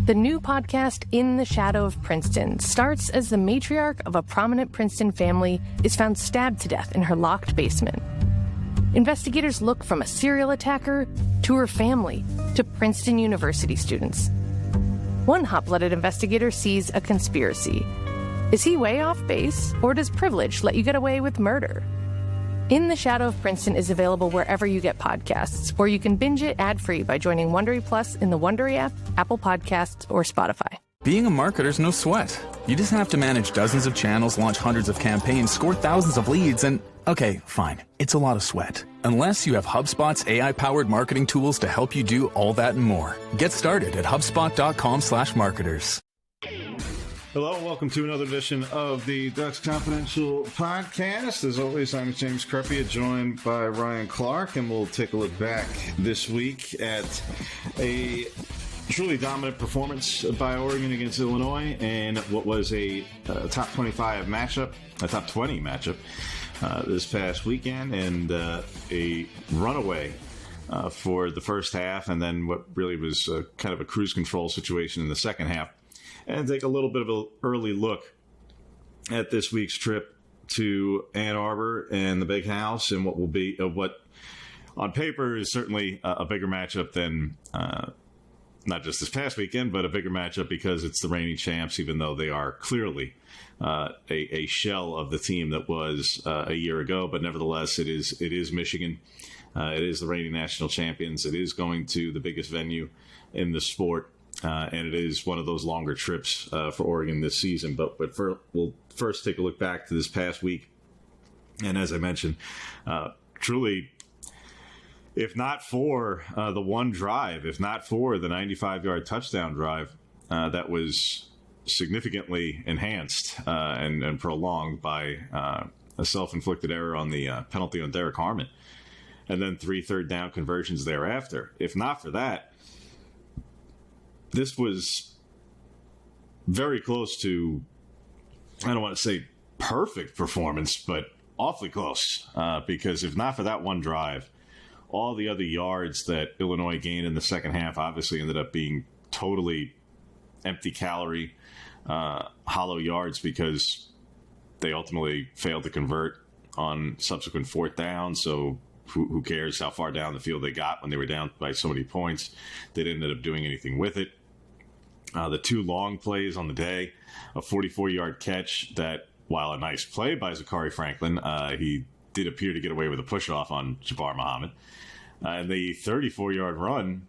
The new podcast, In the Shadow of Princeton, starts as the matriarch of a prominent Princeton family is found stabbed to death in her locked basement. Investigators look from a serial attacker to her family to Princeton University students. One hot-blooded investigator sees a conspiracy. Is he way off base, or does privilege let you get away with murder? In the Shadow of Princeton is available wherever you get podcasts, or you can binge it ad-free by joining Wondery Plus in the Wondery app, Apple Podcasts, or Spotify. Being a marketer's no sweat. You just have to manage dozens of channels, launch hundreds of campaigns, score thousands of leads, and... okay, fine. It's a lot of sweat. Unless you have HubSpot's AI-powered marketing tools to help you do all that and more. Get started at HubSpot.com/marketers. Hello, and welcome to another edition of the Ducks Confidential Podcast. As always, I'm James Crepia, joined by Ryan Clark, and we'll take a look back this week at a truly dominant performance by Oregon against Illinois and what was a top 25 matchup, a top 20 matchup this past weekend, and a runaway for the first half, and then what really was kind of a cruise control situation in the second half. And take a little bit of an early look at this week's trip to Ann Arbor and the Big House, and what will be what on paper is certainly a bigger matchup than not just this past weekend, but a bigger matchup because it's the reigning champs, even though they are clearly a shell of the team that was a year ago. But nevertheless, it is Michigan. It is the reigning national champions. It is going to the biggest venue in the sport. And it is one of those longer trips for Oregon this season. But we'll first take a look back to this past week. And as I mentioned, truly, if not for the one drive, if not for the 95-yard touchdown drive that was significantly enhanced and prolonged by a self-inflicted error on the penalty on Derek Harmon, and then 3 third-down conversions thereafter. If not for that, this was very close to, I don't want to say perfect performance, but awfully close. Because if not for that one drive, all the other yards that Illinois gained in the second half obviously ended up being totally empty calorie, hollow yards, because they ultimately failed to convert on subsequent fourth down. So who cares how far down the field they got when they were down by so many points? They didn't end up doing anything with it. The 2 long plays on the day, a 44-yard catch that, while a nice play by Zachary Franklin, he did appear to get away with a push-off on Jabbar Muhammad. And the 34-yard run,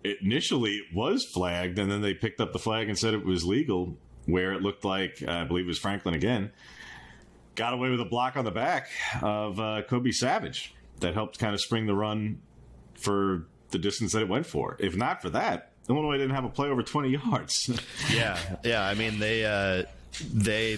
initially it was flagged, and then they picked up the flag and said it was legal, where it looked like, I believe it was Franklin again, got away with a block on the back of Kobe Savage that helped kind of spring the run for the distance that it went for. If not for that, Illinois didn't have a play over 20 yards. Yeah. I mean, they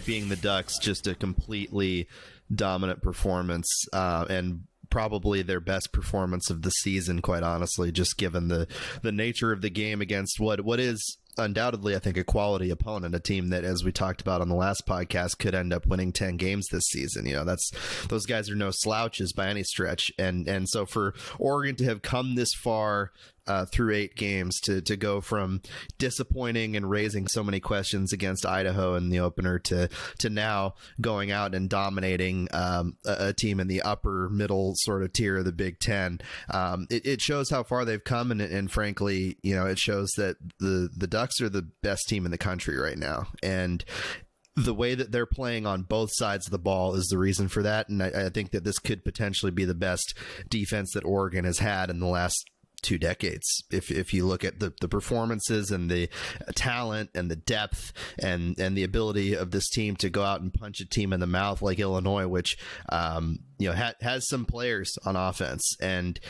being the Ducks, just a completely dominant performance, and probably their best performance of the season, quite honestly, just given the nature of the game against what is undoubtedly, I think, a quality opponent, a team that, as we talked about on the last podcast, could end up winning 10 games this season. You know, those guys are no slouches by any stretch. And so for Oregon to have come this far through 8 games, to go from disappointing and raising so many questions against Idaho in the opener to now going out and dominating a team in the upper middle sort of tier of the Big Ten, it shows how far they've come, and frankly, you know, it shows that the Ducks are the best team in the country right now, and the way that they're playing on both sides of the ball is the reason for that. And I think that this could potentially be the best defense that Oregon has had in the last 2 decades. If you look at the performances and the talent and the depth and the ability of this team to go out and punch a team in the mouth like Illinois, which has some players on offense, and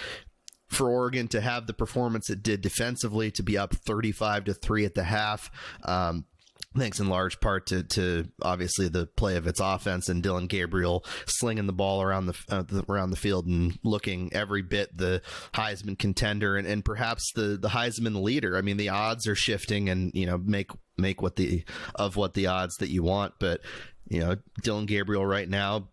for Oregon to have the performance it did defensively, to be up 35-3 at the half, thanks in large part to obviously the play of its offense and Dylan Gabriel slinging the ball around the field and looking every bit the Heisman contender and perhaps the Heisman leader. I mean, the odds are shifting, and make what the odds that you want, but Dylan Gabriel right now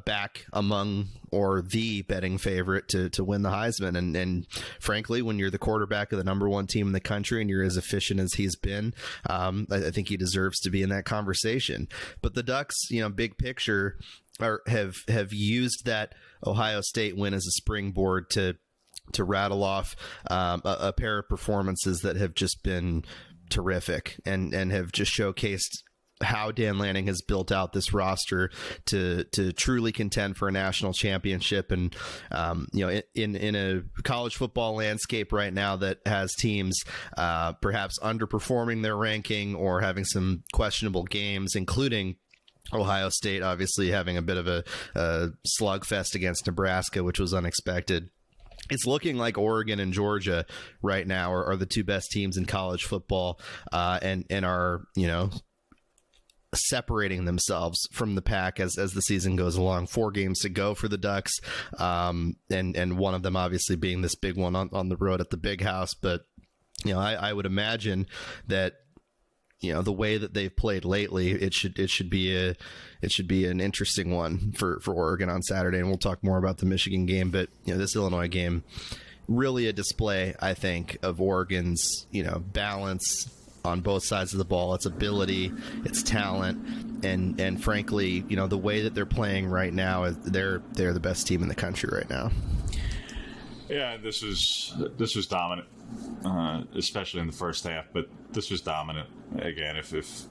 back among or the betting favorite to win the Heisman. And frankly, when you're the quarterback of the number one team in the country and you're as efficient as he's been, I think he deserves to be in that conversation. But the Ducks, big picture, have used that Ohio State win as a springboard to rattle off a pair of performances that have just been terrific and have just showcased how Dan Lanning has built out this roster to truly contend for a national championship. And, in a college football landscape right now that has teams perhaps underperforming their ranking or having some questionable games, including Ohio State obviously having a bit of a slugfest against Nebraska, which was unexpected. It's looking like Oregon and Georgia right now are the two best teams in college football, and are, separating themselves from the pack as the season goes along. 4 games to go for the Ducks, and one of them obviously being this big one on the road at the Big House. But, I would imagine that, the way that they've played lately, it should be an interesting one for Oregon on Saturday, and we'll talk more about the Michigan game. But this Illinois game, really a display, I think, of Oregon's balance on both sides of the ball, its ability, its talent, and frankly, the way that they're playing right now, they're the best team in the country right now. Yeah, this was dominant, especially in the first half. But this was dominant again. If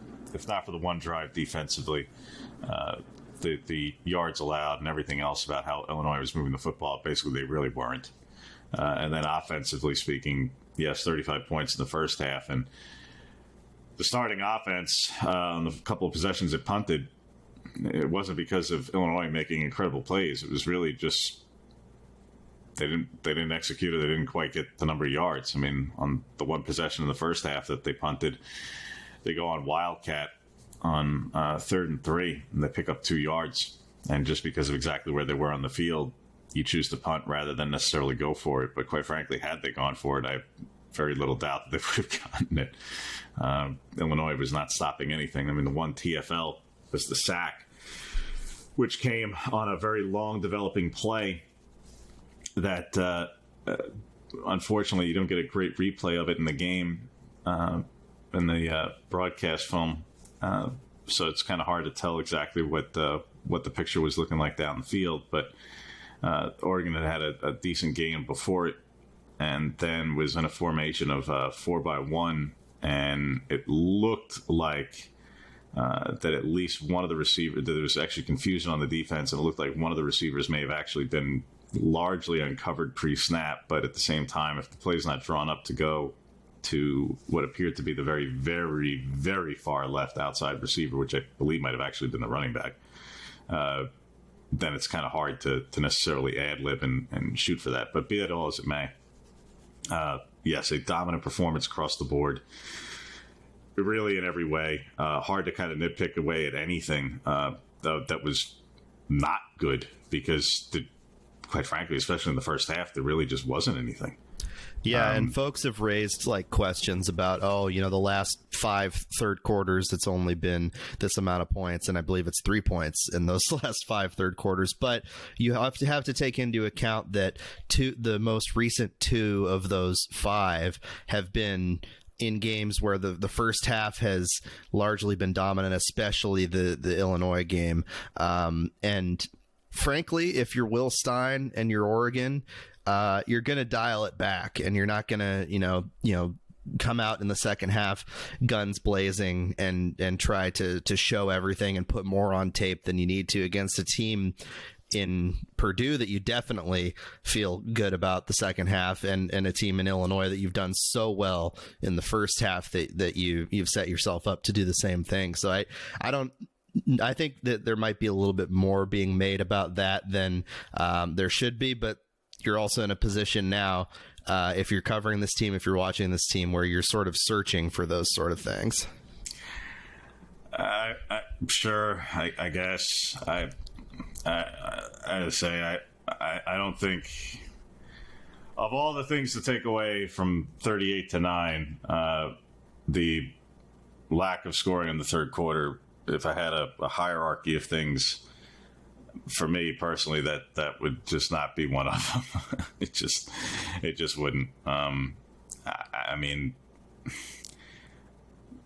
not for the one drive defensively, the yards allowed and everything else about how Illinois was moving the football, basically they really weren't. And then offensively speaking, yes, 35 points in the first half, and the starting offense on the couple of possessions it punted, it wasn't because of Illinois making incredible plays. It was really just they didn't execute it. They didn't quite get the number of yards. I mean, on the one possession in the first half that they punted, they go on Wildcat on 3rd and 3, and they pick up 2 yards. And just because of exactly where they were on the field, you choose to punt rather than necessarily go for it. But quite frankly, had they gone for it, I have very little doubt that they would have gotten it. Illinois was not stopping anything. I mean, the one TFL was the sack, which came on a very long developing play that unfortunately you don't get a great replay of it in the game, in the broadcast film. So it's kind of hard to tell exactly what the picture was looking like down the field. But Oregon had a decent game before it, and then was in a formation of 4-by-1, and it looked like that at least one of the receivers, there was actually confusion on the defense, and it looked like one of the receivers may have actually been largely uncovered pre-snap. But at the same time, if the play is not drawn up to go to what appeared to be the very, very, very far left outside receiver, which I believe might have actually been the running back, then it's kind of hard to necessarily ad-lib and shoot for that. But be that all as it may, yes, a dominant performance across the board, really in every way. Hard to kind of nitpick away at anything that was not good, because quite frankly, especially in the first half, there really just wasn't anything. Yeah, and folks have raised questions about, the last 5 third quarters, it's only been this amount of points, and I believe it's 3 points in those last 5 third quarters. But you have to take into account that the most recent 2 of those 5 have been in games where the first half has largely been dominant, especially the Illinois game. And frankly, if you're Will Stein and you're Oregon, you're going to dial it back, and you're not going to, come out in the second half guns blazing and try to show everything and put more on tape than you need to against a team in Purdue that you definitely feel good about the second half, and a team in Illinois that you've done so well in the first half that you've set yourself up to do the same thing. So I think that there might be a little bit more being made about that than there should be, but you're also in a position now, if you're covering this team, if you're watching this team, where you're sort of searching for those sort of things. Sure, I guess. I say I don't think, of all the things to take away from 38-9, the lack of scoring in the third quarter, if I had a hierarchy of things, for me personally, that would just not be one of them. it just wouldn't. I mean,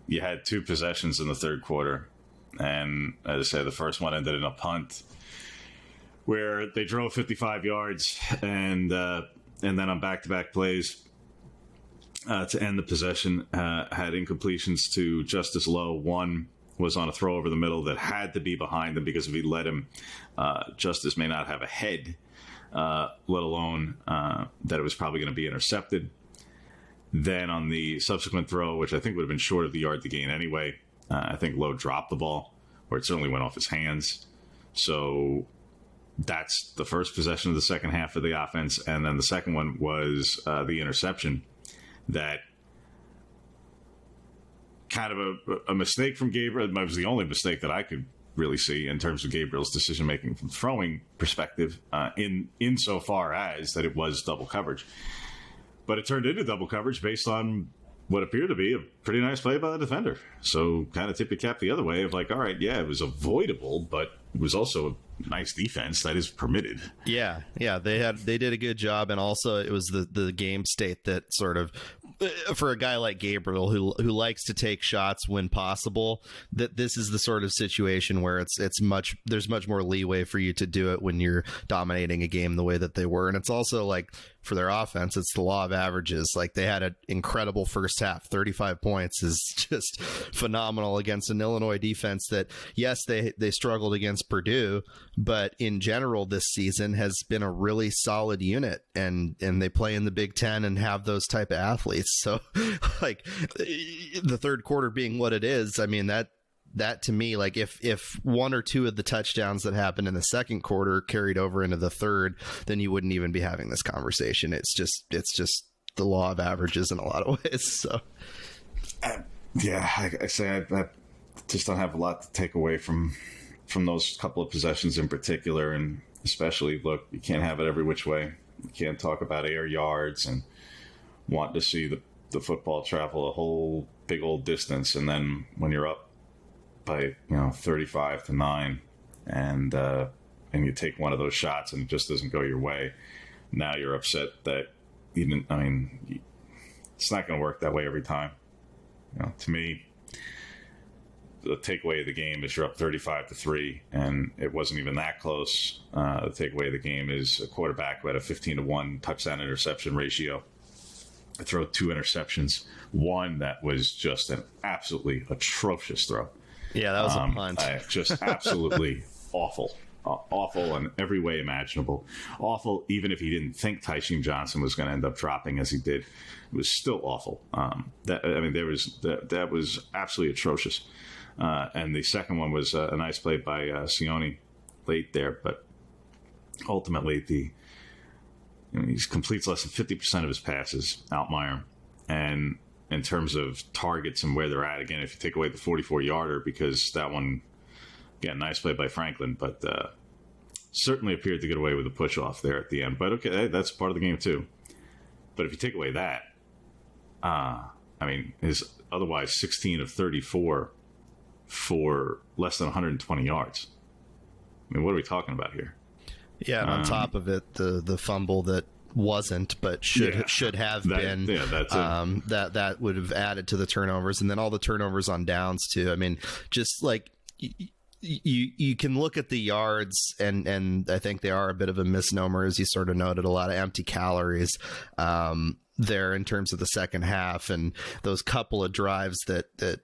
you had 2 possessions in the third quarter, and as I said, the first one ended in a punt where they drove 55 yards, and then on back-to-back plays to end the possession, had incompletions to Justice Lowe. One was on a throw over the middle that had to be behind him, because if he let him, Justice may not have a head, let alone that it was probably going to be intercepted. Then on the subsequent throw, which I think would have been short of the yard to gain anyway, I think Lowe dropped the ball, or it certainly went off his hands. So that's the first possession of the second half of the offense. And then the second one was the interception that kind of a mistake from Gabriel. It was the only mistake that I could really see in terms of Gabriel's decision-making from throwing perspective, insofar as that it was double coverage. But it turned into double coverage based on what appeared to be a pretty nice play by the defender. So kind of tip your cap the other way of like, all right, yeah, it was avoidable, but it was also a nice defense that is permitted. Yeah, they did a good job, and also it was the game state that sort of, for a guy like Gabriel who likes to take shots when possible, that this is the sort of situation where there's much more leeway for you to do it when you're dominating a game the way that they were. And it's also like, for their offense, it's the law of averages. Like, they had an incredible first half. 35 points is just phenomenal against an Illinois defense that, yes, they struggled against Purdue, but in general this season has been a really solid unit, and they play in the Big Ten and have those type of athletes. So like, the third quarter being what it is, I mean, that to me, like, if one or two of the touchdowns that happened in the second quarter carried over into the third, then you wouldn't even be having this conversation. It's just the law of averages in a lot of ways. So I say I just don't have a lot to take away from those couple of possessions in particular. And especially, look, you can't have it every which way. You can't talk about air yards and want to see the football travel a whole big old distance, and then when you're up by 35-9, and you take one of those shots and it just doesn't go your way, now you're upset that you didn't. I mean, it's not going to work that way every time. To me, the takeaway of the game is you're up 35-3, and it wasn't even that close. The takeaway of the game is a quarterback who had a 15-1 touchdown interception ratio. I throw 2 interceptions, one that was just an absolutely atrocious throw. Yeah, that was a punt. Just absolutely awful. Awful in every way imaginable. Awful even if he didn't think Tysheem Johnson was going to end up dropping as he did. It was still awful. That was absolutely atrocious. And the second one was a nice play by Sione late there, but ultimately he completes less than 50% of his passes, Altmaier. And in terms of targets and where they're at, again, if you take away the 44-yarder, because that one, again, nice play by Franklin, but certainly appeared to get away with a push-off there at the end. But okay, that's part of the game too. But if you take away that, his otherwise 16 of 34 for less than 120 yards. I mean, what are we talking about here? Yeah, and on top of it, the fumble that wasn't, but should have been. Yeah, that's it. That would have added to the turnovers, and then all the turnovers on downs too. I mean, just like you can look at the yards, and I think they are a bit of a misnomer, as you sort of noted. A lot of empty calories there in terms of the second half, and those couple of drives that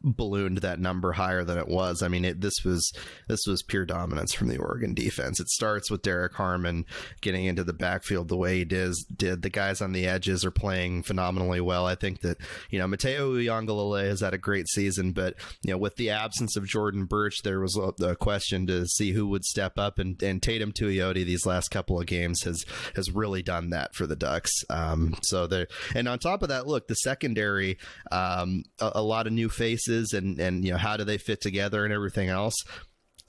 ballooned that number higher than it was. I mean, this was pure dominance from the Oregon defense. It starts with Derek Harmon getting into the backfield the way he did. The guys on the edges are playing phenomenally well. I think that, Mateo Uiagalelei has had a great season, but, with the absence of Jordan Birch, there was a question to see who would step up, and Tatum Tuioti these last couple of games has really done that for the Ducks. And on top of that, look, the secondary, a lot of new faces, and how do they fit together and everything else.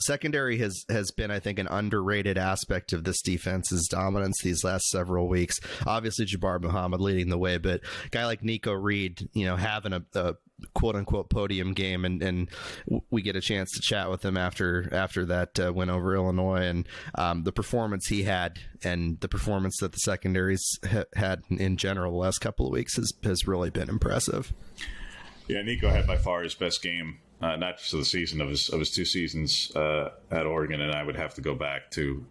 Secondary has been, I think, an underrated aspect of this defense's dominance these last several weeks. Obviously, Jabbar Muhammad leading the way, but a guy like Nico Reed, having a quote unquote podium game, and we get a chance to chat with him after that win over Illinois, and the performance he had and the performance that the secondaries had in general the last couple of weeks has really been impressive. Yeah, Nico had by far his best game, not just of the season, of his 2 seasons at Oregon, and I would have to go back to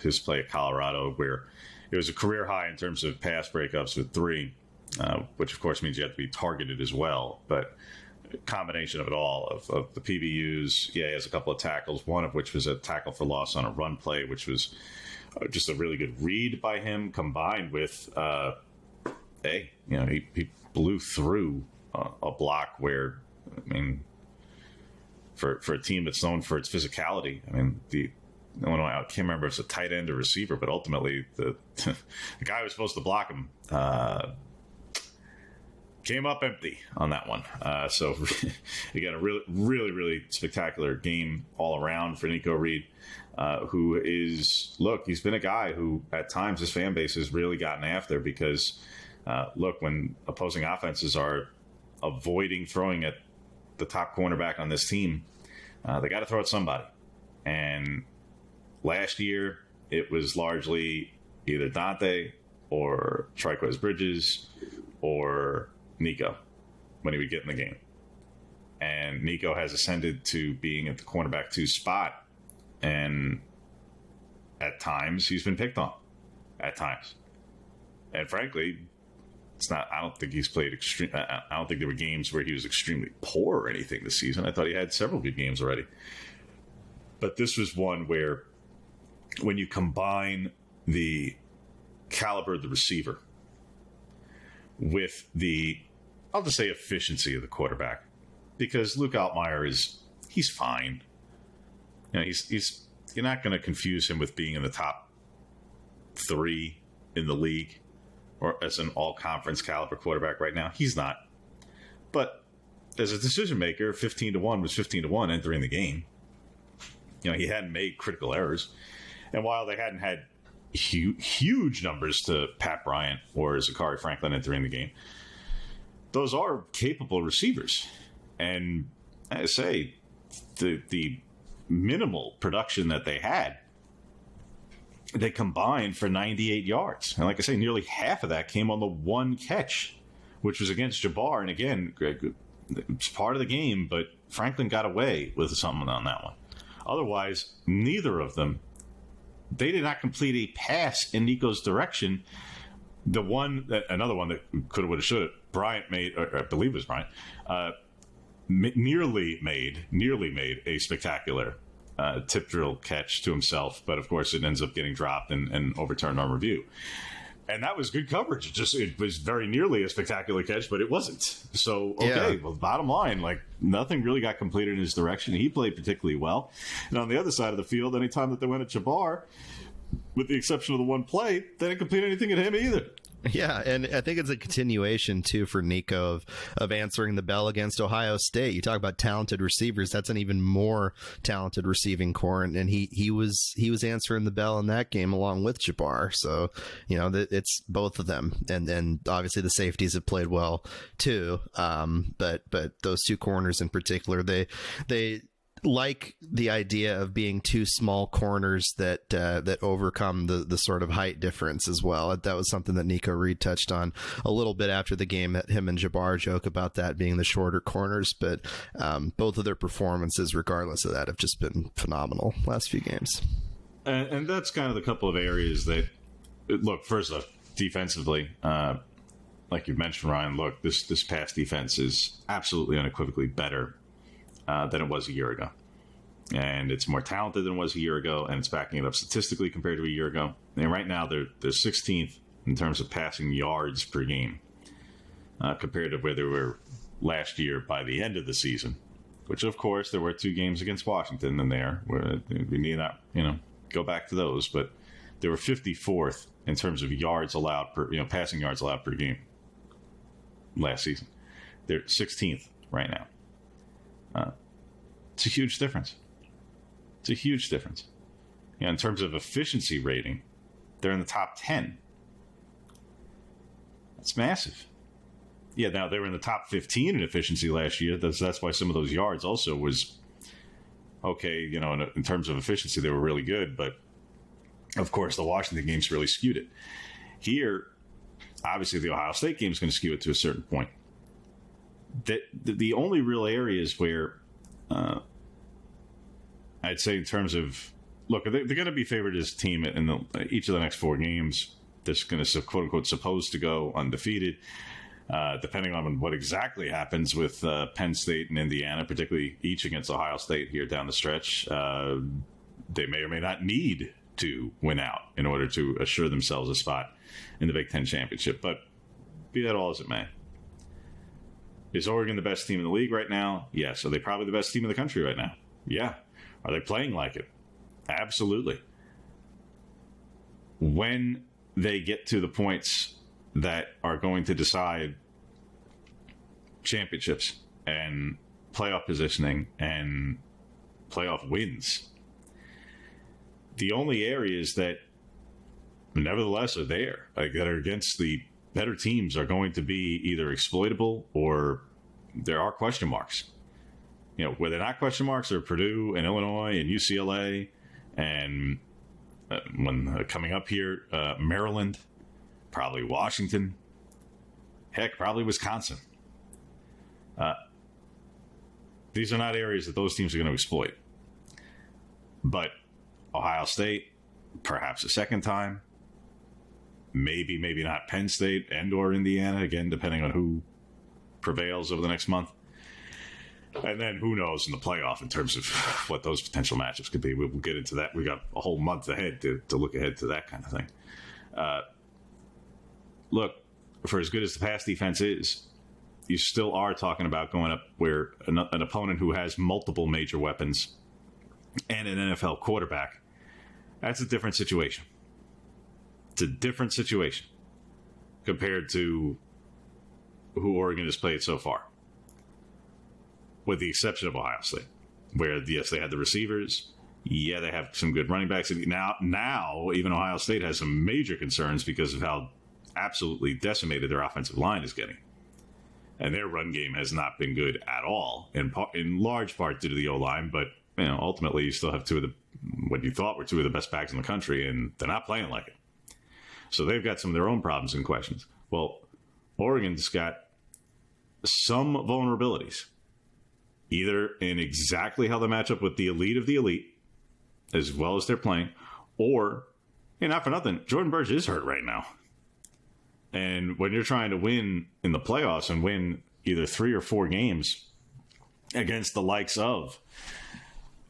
his play at Colorado, where it was a career high in terms of pass breakups with 3, which of course means you have to be targeted as well. But a combination of it all, of the PBUs, yeah, he has a couple of tackles, one of which was a tackle for loss on a run play, which was just a really good read by him, combined with, he blew through a block where, I mean, for a team that's known for its physicality, I mean, Illinois, I can't remember if it's a tight end or receiver, but ultimately the guy who was supposed to block him came up empty on that one. So again, a really spectacular game all around for Nico Reed, who is, look, he's been a guy who at times his fan base has really gotten after because, look, when opposing offenses are avoiding throwing at the top cornerback on this team, they got to throw at somebody. And last year, it was largely either Dante or Triquez Bridges or Nico when he would get in the game. And Nico has ascended to being at the cornerback 2 spot. And at times, he's been picked on. At times. And frankly, it's not, I don't think he's played I don't think there were games where he was extremely poor or anything this season. I thought he had several good games already. But this was one where when you combine the caliber of the receiver with the, I'll just say, efficiency of the quarterback, because Luke Altmaier he's fine. You know, you're not going to confuse him with being in the top 3 in the league or as an all-conference caliber quarterback right now. He's not. But as a decision maker, 15-1 was 15-1 entering the game. You know, he hadn't made critical errors. And while they hadn't had huge numbers to Pat Bryant or Zachary Franklin entering the game, those are capable receivers. And I say, the minimal production that they had, they combined for 98 yards. And like I say, nearly half of that came on the one catch, which was against Jabbar. And again, it's part of the game, but Franklin got away with something on that one. Otherwise, neither of them, they did not complete a pass in Nico's direction. Another one that could have, would have, should have, Bryant made, or I believe it was Bryant, nearly made a spectacular tip drill catch to himself, but of course it ends up getting dropped and overturned on review. And that was good coverage. It was very nearly a spectacular catch, but it wasn't. So, okay, well, bottom line, like, nothing really got completed in his direction. He played particularly well. And on the other side of the field, anytime that they went at Jabbar, with the exception of the one play, they didn't complete anything at him either. Yeah, and I think it's a continuation, too, for Nico of answering the bell against Ohio State. You talk about talented receivers. That's an even more talented receiving core, and he was answering the bell in that game along with Jabbar. So, you know, it's both of them. And obviously the safeties have played well, too. But those 2 corners in particular, they like the idea of being 2 small corners that overcome the sort of height difference as well. That was something that Nico Reed touched on a little bit after the game. Him and Jabbar joke about that being the shorter corners, but both of their performances, regardless of that, have just been phenomenal last few games. And that's kind of the couple of areas that, look, first off, defensively, like you mentioned, Ryan, look, this pass defense is absolutely unequivocally better than it was a year ago. And it's more talented than it was a year ago, and it's backing it up statistically compared to a year ago. And right now, they're 16th in terms of passing yards per game compared to where they were last year by the end of the season, which, of course, there were 2 games against Washington in there where we need not, go back to those, but they were 54th in terms of yards allowed per, passing yards allowed per game last season. They're 16th right now. It's a huge difference. It's a huge difference. In terms of efficiency rating, they're in the top 10. That's massive. Yeah, now they were in the top 15 in efficiency last year. That's why some of those yards also was okay. In terms of efficiency, they were really good. But of course, the Washington games really skewed it. Here, obviously, the Ohio State game is going to skew it to a certain point. The only real areas where I'd say in terms of look, they're going to be favored as a team in each of the next 4 games. They're going to quote unquote supposed to go undefeated. Depending on what exactly happens with Penn State and Indiana, particularly each against Ohio State here down the stretch, they may or may not need to win out in order to assure themselves a spot in the Big Ten championship. But be that all as it may. Is Oregon the best team in the league right now? Yes. Are they probably the best team in the country right now? Yeah. Are they playing like it? Absolutely. When they get to the points that are going to decide championships and playoff positioning and playoff wins, the only areas that nevertheless are there, like that are against the better teams, are going to be either exploitable or there are question marks. Where they're not question marks are Purdue and Illinois and UCLA and when coming up here, Maryland, probably Washington, heck, probably Wisconsin. These are not areas that those teams are going to exploit. But Ohio State, perhaps a second time. Maybe not Penn State and or Indiana, again, depending on who prevails over the next month. And then who knows in the playoff in terms of what those potential matchups could be. We'll get into that. We got a whole month ahead to look ahead to that kind of thing. Look, for as good as the pass defense is, you still are talking about going up where an opponent who has multiple major weapons and an NFL quarterback, that's a different situation. It's a different situation compared to who Oregon has played so far, with the exception of Ohio State, where, yes, they had the receivers. Yeah, they have some good running backs. Now, even Ohio State has some major concerns because of how absolutely decimated their offensive line is getting. And their run game has not been good at all, in large part due to the O-line. But ultimately, you still have what you thought were 2 of the best backs in the country, and they're not playing like it. So they've got some of their own problems and questions. Well, Oregon's got some vulnerabilities, either in exactly how they match up with the elite of the elite, as well as they're playing, or, not for nothing, Jordan Burch is hurt right now. And when you're trying to win in the playoffs and win either 3 or 4 games against the likes of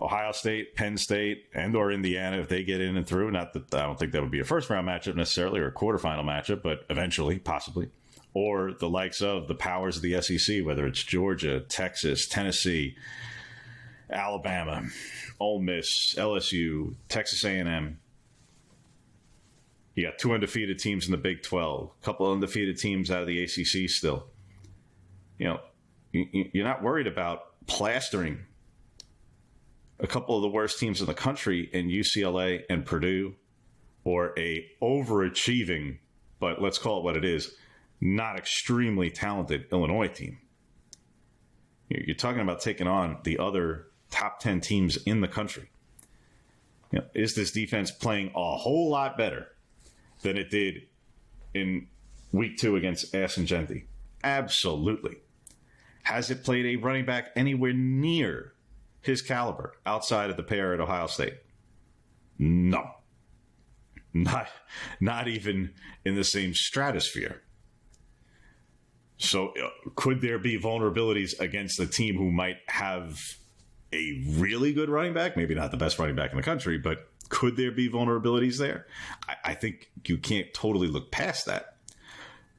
Ohio State, Penn State, and or Indiana, if they get in and through, not that I don't think that would be a first-round matchup necessarily or a quarterfinal matchup, but eventually, possibly, or the likes of the powers of the SEC, whether it's Georgia, Texas, Tennessee, Alabama, Ole Miss, LSU, Texas A&M. You got 2 undefeated teams in the Big 12, a couple of undefeated teams out of the ACC still. You're not worried about plastering a couple of the worst teams in the country in UCLA and Purdue, or a overachieving, but let's call it what it is, not extremely talented Illinois team. You're talking about taking on the other top 10 teams in the country. Is this defense playing a whole lot better than it did in week 2 against Ascengenti? Absolutely. Has it played a running back anywhere near his caliber outside of the pair at Ohio State? No. Not even in the same stratosphere. So could there be vulnerabilities against a team who might have a really good running back? Maybe not the best running back in the country, but could there be vulnerabilities there? I think you can't totally look past that.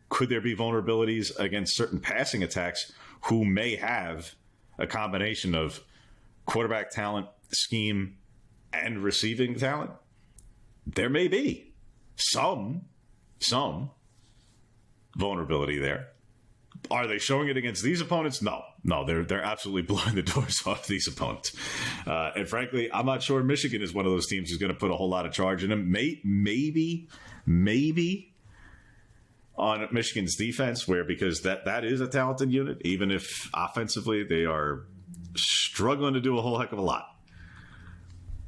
Could there be vulnerabilities against certain passing attacks who may have a combination of quarterback talent, scheme, and receiving talent? There may be some vulnerability there. Are they showing it against these opponents? No, they're absolutely blowing the doors off these opponents. And frankly, I'm not sure Michigan is one of those teams who's going to put a whole lot of charge in them. Maybe on Michigan's defense, because that is a talented unit, even if offensively they are struggling to do a whole heck of a lot.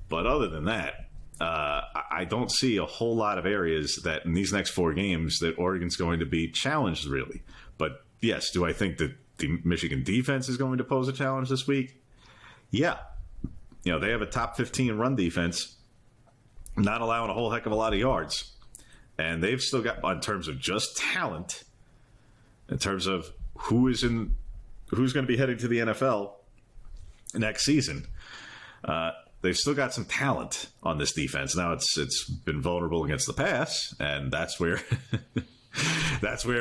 But other than that, I don't see a whole lot of areas that in these next 4 games that Oregon's going to be challenged, really. But yes, do I think that the Michigan defense is going to pose a challenge this week? Yeah. They have a top 15 run defense, not allowing a whole heck of a lot of yards. And they've still got, in terms of just talent, in terms of who's going to be heading to the NFL next season, they've still got some talent on this defense. Now it's been vulnerable against the pass, and that's where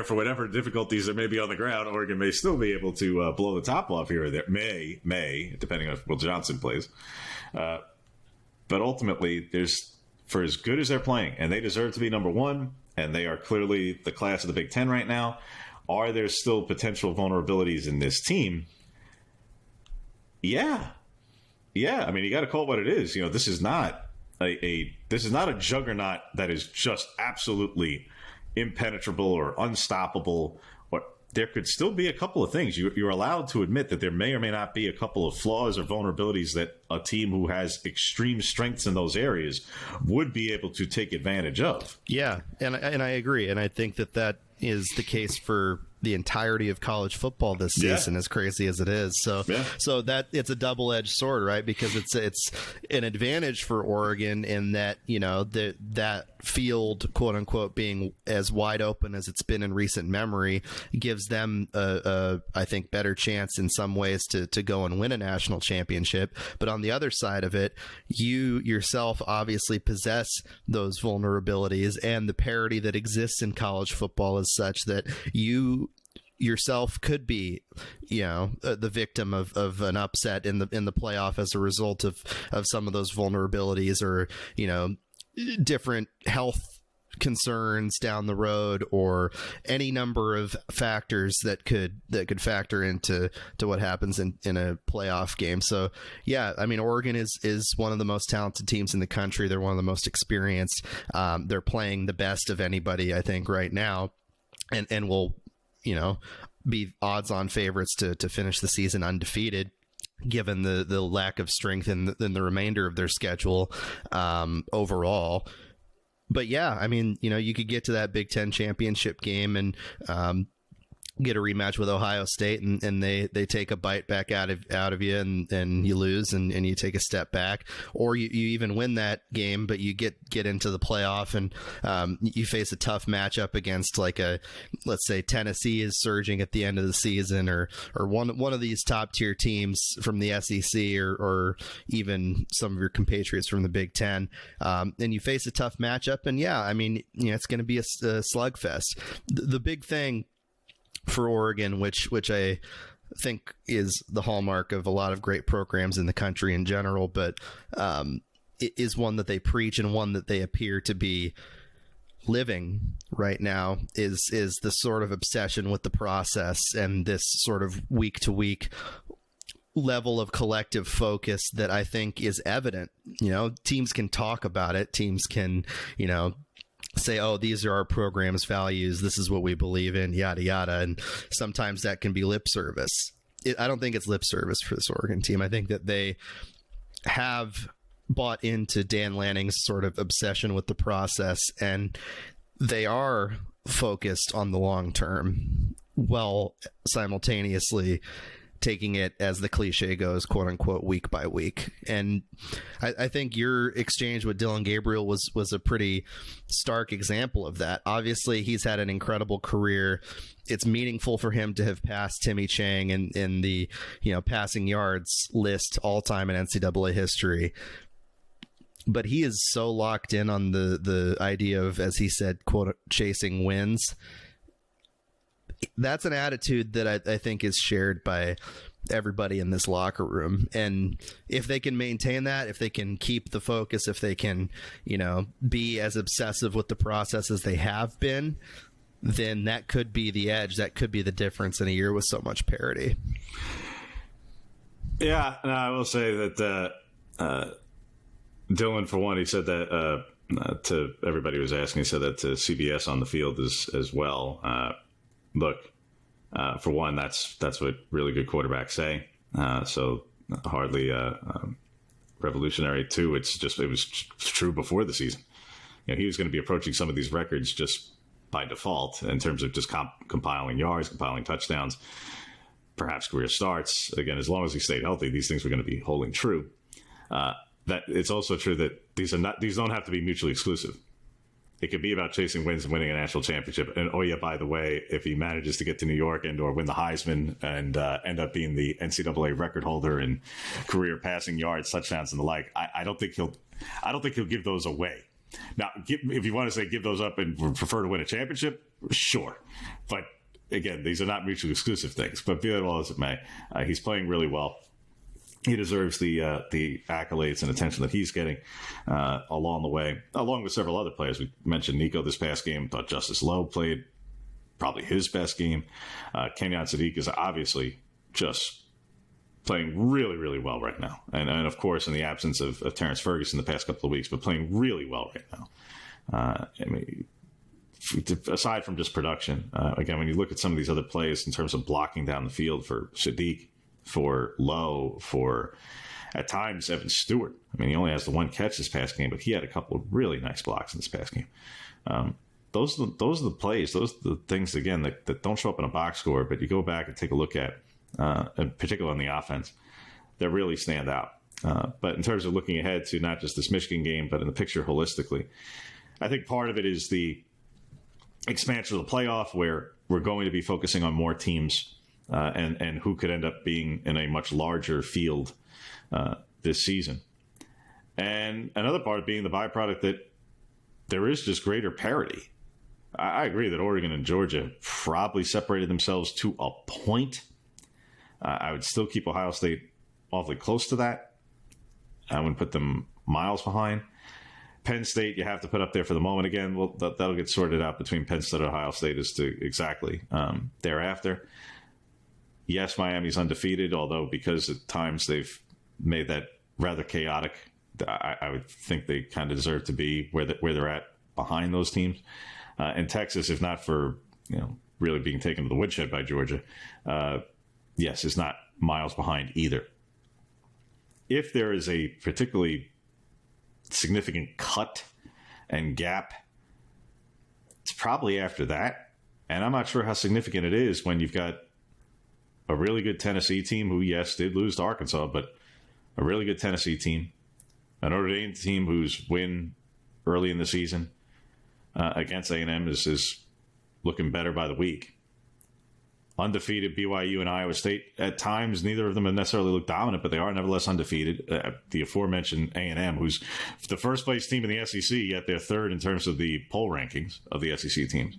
for whatever difficulties there may be on the ground, Oregon may still be able to blow the top off here or there. May, depending on if Will Johnson plays. But ultimately, for as good as they're playing, and they deserve to be number 1, and they are clearly the class of the Big Ten right now, are there still potential vulnerabilities in this team? Yeah. I mean, you got to call it what it is. This is not a juggernaut that is just absolutely impenetrable or unstoppable. There could still be a couple of things. You're allowed to admit that there may or may not be a couple of flaws or vulnerabilities that a team who has extreme strengths in those areas would be able to take advantage of. Yeah, and I agree. And I think that is the case for the entirety of college football this season, as crazy as it is. So that it's a double-edged sword, right? Because it's an advantage for Oregon in that, that field, quote unquote, being as wide open as it's been in recent memory gives them I think better chance in some ways to go and win a national championship. But on the other side of it, you yourself obviously possess those vulnerabilities, and the parity that exists in college football is such that you yourself could be, the victim of an upset in the playoff as a result of some of those vulnerabilities, or, different health concerns down the road, or any number of factors that could factor into what happens in a playoff game. So yeah, I mean, Oregon is one of the most talented teams in the country. They're one of the most experienced. They're playing the best of anybody, I think, right now, and will be odds-on favorites to finish the season undefeated, given the lack of strength in the remainder of their schedule overall. But yeah, I mean, you could get to that Big Ten championship game and get a rematch with Ohio State, and they take a bite back out of you, and you lose, and you take a step back, or you even win that game, but you get into the playoff, and you face a tough matchup against, like, let's say Tennessee is surging at the end of the season, or one of these top tier teams from the SEC, or even some of your compatriots from the Big Ten, and you face a tough matchup, and yeah, I mean, it's going to be a slugfest. The big thing for Oregon, which I think is the hallmark of a lot of great programs in the country in general, but it is one that they preach and one that they appear to be living right now, is the sort of obsession with the process and this sort of week to week level of collective focus that I think is evident. Teams can talk about it. Teams can, say, oh, these are our program's values, this is what we believe in, yada yada, and sometimes that can be lip service. I don't think it's lip service for this Oregon team. I think that they have bought into Dan Lanning's sort of obsession with the process, and they are focused on the long term, while simultaneously taking it, as the cliche goes, quote unquote, week by week. And I think your exchange with Dylan Gabriel was a pretty stark example of that. Obviously, he's had an incredible career. It's meaningful for him to have passed Timmy Chang in the passing yards list all time in NCAA history. But he is so locked in on the idea of, as he said, quote, chasing wins. That's an attitude that I think is shared by everybody in this locker room. And if they can maintain that, if they can keep the focus, if they can, be as obsessive with the process as they have been, then that could be the edge. That could be the difference in a year with so much parity. Yeah, no, I will say that Dylan, for one, he said that to everybody who was asking, he said that to CBS on the field as well. Look, for one, that's what really good quarterbacks say. So hardly revolutionary. Two, it was true before the season. He was going to be approaching some of these records just by default in terms of just compiling yards, compiling touchdowns, perhaps career starts. Again, as long as he stayed healthy, these things were going to be holding true. That it's also true that these don't have to be mutually exclusive. It could be about chasing wins and winning a national championship. And by the way, if he manages to get to New York and or win the Heisman and end up being the NCAA record holder in career passing yards, touchdowns, and the like, I don't think he'll give those away. Now, if you want to say give those up and prefer to win a championship, sure. But again, these are not mutually exclusive things. But be that all as it may, he's playing really well. He deserves the accolades and attention that he's getting along the way, along with several other players. We mentioned Nico this past game. Thought Justice Lowe played probably his best game. Kenyon Sadiq is obviously just playing really, really well right now. And of course, in the absence of Terrence Ferguson the past couple of weeks, but playing really well right now. Aside from just production, again, when you look at some of these other plays in terms of blocking down the field for Sadiq, for Lowe, for at times Evan Stewart. He only has the one catch this past game, but he had a couple of really nice blocks in this past game. Those are the plays. Those are the things, again, that don't show up in a box score, but you go back and take a look at, in particular on the offense, that really stand out. But in terms of looking ahead to not just this Michigan game, but in the picture holistically, I think part of it is the expansion of the playoff, where we're going to be focusing on more teams and who could end up being in a much larger field this season. And another part being the byproduct that there is just greater parity. I agree that Oregon and Georgia probably separated themselves to a point. I would still keep Ohio State awfully close to that. I wouldn't put them miles behind. Penn State, you have to put up there for the moment. Again, well, that'll get sorted out between Penn State and Ohio State as to exactly thereafter. Yes, Miami's undefeated, although because at times they've made that rather chaotic, I would think they kind of deserve to be where they're at behind those teams. And Texas, if not for really being taken to the woodshed by Georgia, yes, is not miles behind either. If there is a particularly significant cut and gap, it's probably after that. And I'm not sure how significant it is when you've got a really good Tennessee team who, yes, did lose to Arkansas, but a really good Tennessee team, a Notre Dame team whose win early in the season against A&M is looking better by the week. Undefeated BYU and Iowa State. At times, neither of them have necessarily looked dominant, but they are nevertheless undefeated. The aforementioned A&M, who's the first place team in the SEC, yet they're third in terms of the poll rankings of the SEC teams.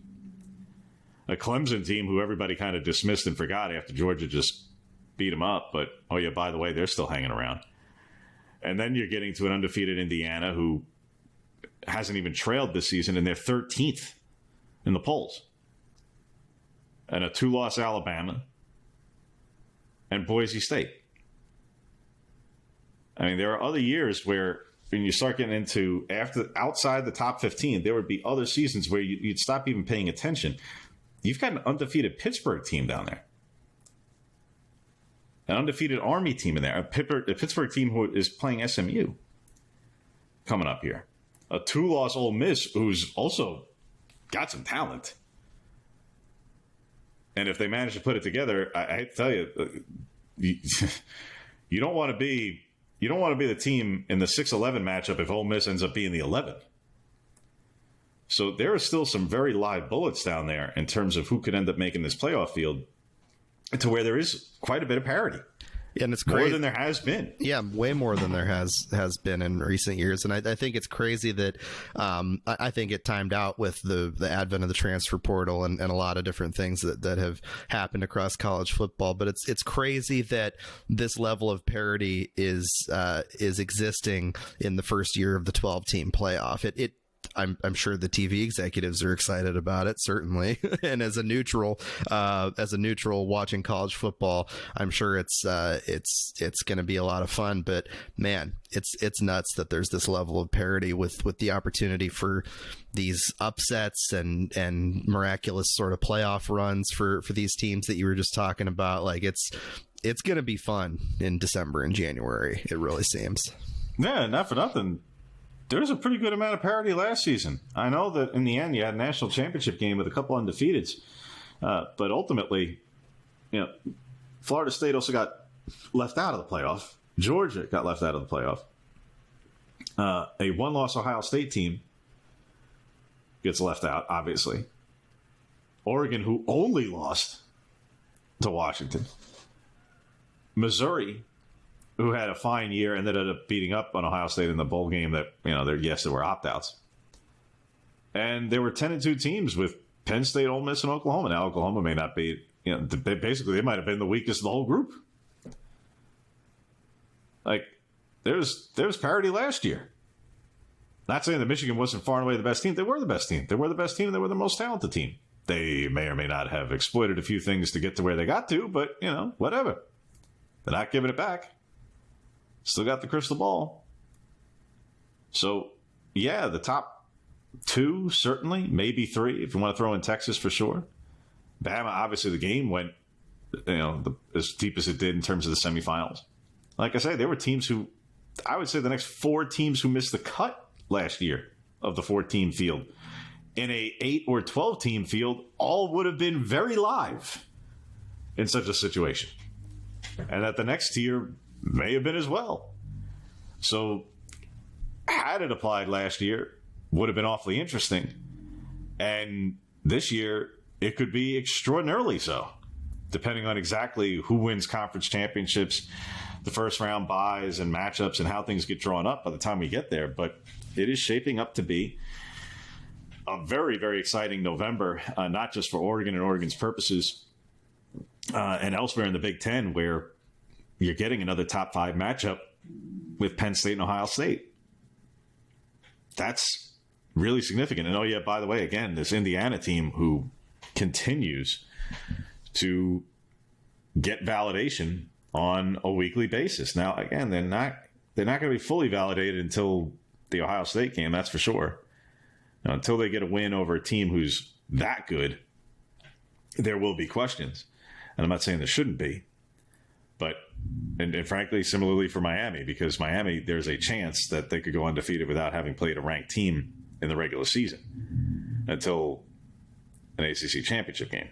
A Clemson team who everybody kind of dismissed and forgot after Georgia just beat them up. But, by the way, they're still hanging around. And then you're getting to an undefeated Indiana who hasn't even trailed this season, and they're 13th in the polls. And a 2-loss Alabama and Boise State. There are other years where when you start getting into outside the top 15, there would be other seasons where you'd stop even paying attention. You've got an undefeated Pittsburgh team down there. An undefeated Army team in there. A Pittsburgh team who is playing SMU coming up here. A 2-loss Ole Miss who's also got some talent. And if they manage to put it together, I hate to tell you, you don't want to be the team in the 6-11 matchup if Ole Miss ends up being the 11. So there are still some very live bullets down there in terms of who could end up making this playoff field, to where there is quite a bit of parity. Yeah, and it's crazy. More than there has been. Yeah, way more than there has been in recent years. And I think it's crazy that I think it timed out with the advent of the transfer portal and a lot of different things that have happened across college football. But it's crazy that this level of parity is existing in the first year of the 12-team playoff. I'm sure the TV executives are excited about it, certainly. And as a neutral watching college football, I'm sure it's going to be a lot of fun. But man, it's nuts that there's this level of parity with the opportunity for these upsets and miraculous sort of playoff runs for these teams that you were just talking about. Like it's going to be fun in December and January. It really seems. Yeah, not for nothing. There was a pretty good amount of parity last season. I know that in the end you had a national championship game with a couple undefeateds, but ultimately, Florida State also got left out of the playoff. Georgia got left out of the playoff. A one-loss Ohio State team gets left out, obviously. Oregon, who only lost to Washington. Missouri, who had a fine year and ended up beating up on Ohio State in the bowl game that, there were opt-outs. And there were 10-2 teams with Penn State, Ole Miss, and Oklahoma. Now, Oklahoma may not be, basically they might have been the weakest of the whole group. Like, there's parity last year. Not saying that Michigan wasn't far and away the best team. They were the best team. They were the best team, and they were the most talented team. They may or may not have exploited a few things to get to where they got to, but, whatever. They're not giving it back. Still got the crystal ball. So, yeah, the top two, certainly, maybe three, if you want to throw in Texas for sure. Bama, obviously, the game went, as deep as it did in terms of the semifinals. Like I say, there were teams who, I would say the next four teams who missed the cut last year of the 14 field. In a 8 or 12 team field, all would have been very live in such a situation. And that the next tier may have been as well. So, had it applied last year, would have been awfully interesting. And this year, it could be extraordinarily so, depending on exactly who wins conference championships, the first round buys and matchups, and how things get drawn up by the time we get there. But it is shaping up to be a very, very exciting November, not just for Oregon and Oregon's purposes, and elsewhere in the Big Ten, where you're getting another top 5 matchup with Penn State and Ohio State. That's really significant. And, oh, yeah, by the way, again, this Indiana team who continues to get validation on a weekly basis. Now, again, they're not going to be fully validated until the Ohio State game, that's for sure. Now, until they get a win over a team who's that good, there will be questions. And I'm not saying there shouldn't be. But, and frankly, similarly for Miami, because Miami, there's a chance that they could go undefeated without having played a ranked team in the regular season until an ACC championship game.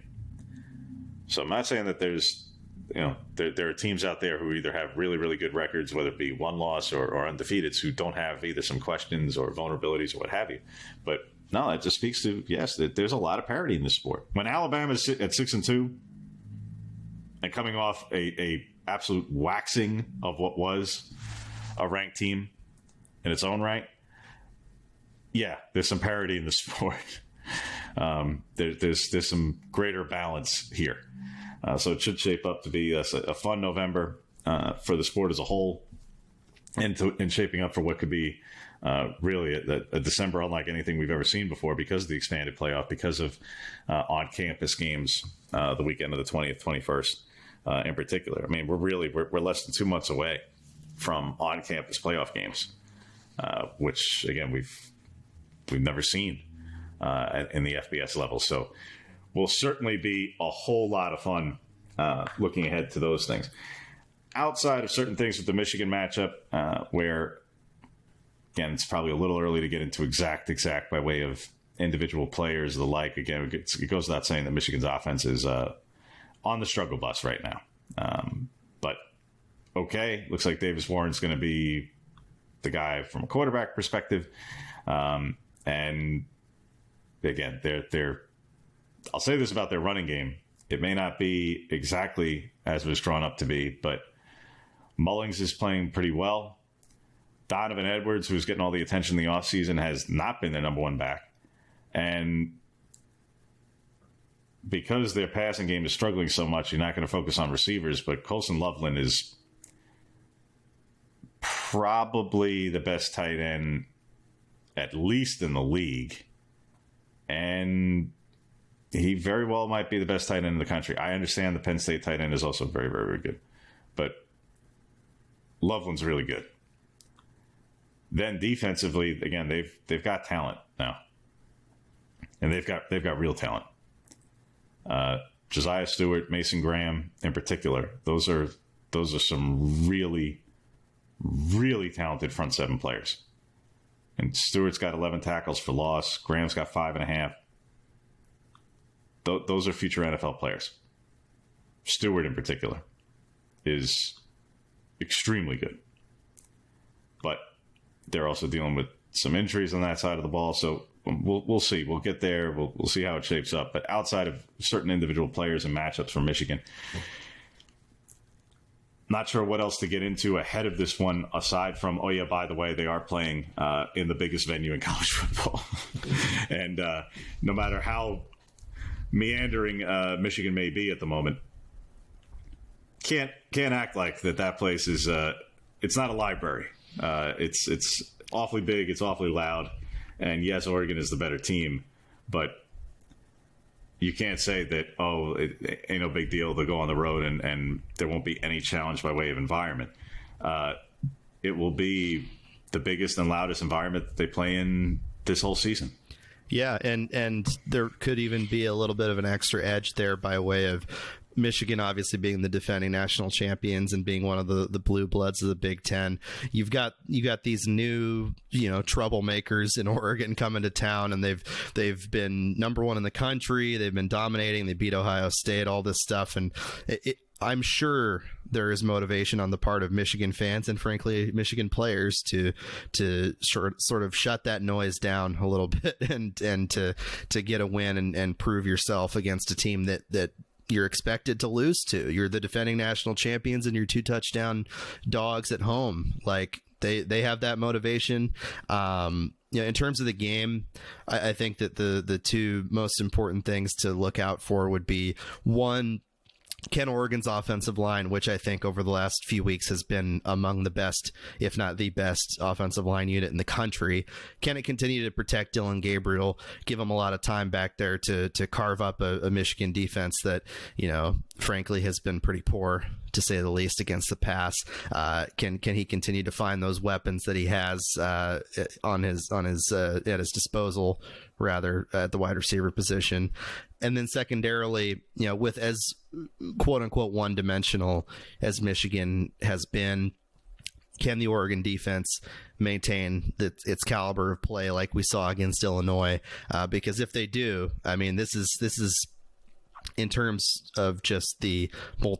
So I'm not saying that there's, there are teams out there who either have really, really good records, whether it be one loss or undefeateds, who don't have either some questions or vulnerabilities or what have you. But no, it just speaks to, yes, that there's a lot of parity in this sport. When Alabama's at 6-2 and coming off a absolute waxing of what was a ranked team in its own right, yeah, there's some parity in the sport. There's some greater balance here. So it should shape up to be a fun November for the sport as a whole, and shaping up for what could be really a December unlike anything we've ever seen before, because of the expanded playoff, because of on-campus games the weekend of the 20th, 21st in particular. I mean, we're less than 2 months away from on-campus playoff games, which, again, we've never seen in the FBS level. So will certainly be a whole lot of fun looking ahead to those things. Outside of certain things with the Michigan matchup, where, again, it's probably a little early to get into exact by way of individual players, the like. Again, it goes without saying that Michigan's offense is on the struggle bus right now. But, okay, looks like Davis Warren's going to be the guy from a quarterback perspective. And, again, they're I'll say this about their running game. It may not be exactly as it was drawn up to be, but Mullings is playing pretty well. Donovan Edwards, who's getting all the attention in the offseason, has not been their number one back. And because their passing game is struggling so much, you're not going to focus on receivers, but Colson Loveland is probably the best tight end at least in the league. And he very well might be the best tight end in the country. I understand the Penn State tight end is also very, very, very good. But Loveland's really good. Then defensively, again, they've got talent now. And they've got real talent. Josiah Stewart, Mason Graham in particular, those are some really, really talented front seven players. And Stewart's got 11 tackles for loss. Graham's got 5.5. Those are future NFL players. Stewart in particular is extremely good. But they're also dealing with some injuries on that side of the ball. So we'll see. We'll get there. We'll see how it shapes up. But outside of certain individual players and matchups for Michigan, not sure what else to get into ahead of this one, aside from, oh yeah, by the way, they are playing in the biggest venue in college football. And no matter how meandering Michigan may be at the moment, can't act like that place is it's not a library. It's awfully big, it's awfully loud, and yes, Oregon is the better team, but you can't say that, oh, it ain't no big deal to go on the road and there won't be any challenge by way of environment. It will be the biggest and loudest environment that they play in this whole season. Yeah, and there could even be a little bit of an extra edge there by way of Michigan obviously being the defending national champions and being one of the blue bloods of the Big Ten. You got these new, troublemakers in Oregon coming to town, and they've been number one in the country. They've been dominating. They beat Ohio State, all this stuff. And I'm sure there is motivation on the part of Michigan fans and frankly Michigan players to sort of shut that noise down a little bit and to get a win and prove yourself against a team that you're expected to lose to. You're the defending national champions and you're 2 touchdown dogs at home. Like they have that motivation. In terms of the game, I think that the 2 most important things to look out for would be, one, can Oregon's offensive line, which I think over the last few weeks has been among the best, if not the best offensive line unit in the country, can it continue to protect Dylan Gabriel, give him a lot of time back there to carve up a Michigan defense that, frankly has been pretty poor, to say the least, against the pass? Can he continue to find those weapons that he has at his disposal, rather, at the wide receiver position? And then secondarily, with as quote unquote one-dimensional as Michigan has been, can the Oregon defense maintain its caliber of play like we saw against Illinois? Because if they do, I mean, this is in terms of just the